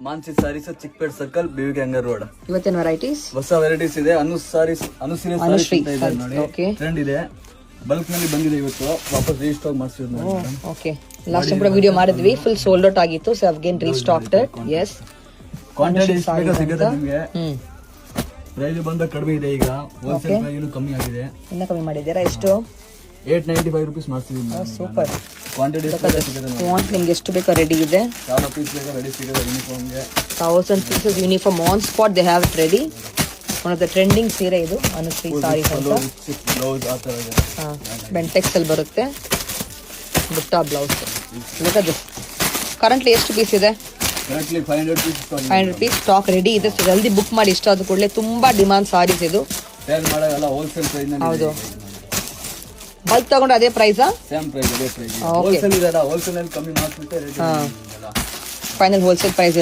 Mansi sarees Chickpet circle BV Iyengar road. ಇವತ್ತಿನ varieties ಹೊಸ varieties ಇದೆ. ಅನುಶ್ರೀ ಸಾರೀಸ್ ಅಂತ ಇದೆ ನೋಡಿ, ಟ್ರೆಂಡ್ ಇದೆ. ಬಲ್ಕ್ ನಲ್ಲಿ ಬಂದಿದೆ, ಇವತ್ತು ವಾಪಸ್ ರೀಸ್ಟಾಕ್ ಮಾಡಿಸಿದ್ರು ನೋಡಿ. ಓಕೆ, ಲಾಸ್ಟ್ ಟೈಮ್ ಕೂಡ ವಿಡಿಯೋ ಮಾಡಿದ್ವಿ, ಫುಲ್ ಸೋಲ್ಡ್ ಔಟ್ ಆಗಿತ್ತು. So again restocked. Yes, quantity ಸಿಗುತ್ತೆ ನಿಮಗೆ. ಪ್ರೈಸ್ ಬಂದ ಕಡಿಮೆ ಇದೆ, ಈಗ ಹೋಲ್ಸೇಲ್ ಪ್ರೈಸ್ ಕಮ್ಮಿ ಆಗಿದೆ. ಇನ್ನ ಕಮ್ಮಿ ಮಾಡಿದ್ದೀರಾ? ಎಷ್ಟು? 895 rupees ಮಾಡ್ತಿದ್ದೀವಿ. ಸೂಪರ್. ಕ್ವಾಂಟಿಟಿ ಫಾಂಟ್ ನಿಮ್ಗೆ ಎಷ್ಟು ಬೇಕೋ ರೆಡಿ ಇದೆ. 1000 ಪೀಸ್ ಬೇಕಾ ರೆಡಿ ಸಿಗುತ್ತೆ ಯೂನಿಫಾರ್ಮ್ಗೆ. 1000 pieces uniform on spot they have it ready. One of the trending ಸೀರೆ ಇದು ಅನುಶ್ರೀ ಸಾರಿ ಅಂತ. ಬ್ಲೌಸ್ ಆ ತರ ಇದೆ. ಬೆಂಟೆಕ್ಸ್ ಅಲ್ಲಿ ಬರುತ್ತೆ. ಬುಟ್ಟ blouse. Look at this. Currently ಎಷ್ಟು ಪೀಸ್ ಇದೆ? ಕರೆಂಟ್ಲಿ 500 ಪೀಸ್ ಸ್ಟಾಕ್ ರೆಡಿ ಇದೆ. ಸೊ ಜಲ್ದಿ ಬುಕ್ ಮಾಡಿ, ಇಷ್ಟ ಆದ ಕೂಡಲೇ. ತುಂಬಾ ಡಿಮಾಂಡ್ ಸಾರೀಸ್ ಇದು. ಸೇಲ್ ಮಾಡೋಲ್ಲ, ಹೋಲ್ಸೇಲ್ ಪ್ರೈಸ್ ನಲ್ಲಿ. ಹೌದು, ಬಲ್ಕ್ ತಗೊಂಡ್ರೆ ಅದೇ ಪ್ರೈಸಾ? ಸೇಮ್ ಪ್ರೈಸ್, ಅದೇ ಪ್ರೈಸ್. ಹೋಲ್ಸೇಲ್ ಇದೆ, ಹೋಲ್ಸೇಲ್ ಅಲ್ಲಿ ಕಮ್ಮಿ ಮಾಡ್ಬಿಟ್ಟು ರೇಟ್ ಫೈನಲ್ ಹೋಲ್ಸೇಲ್ ಪ್ರೈಸ್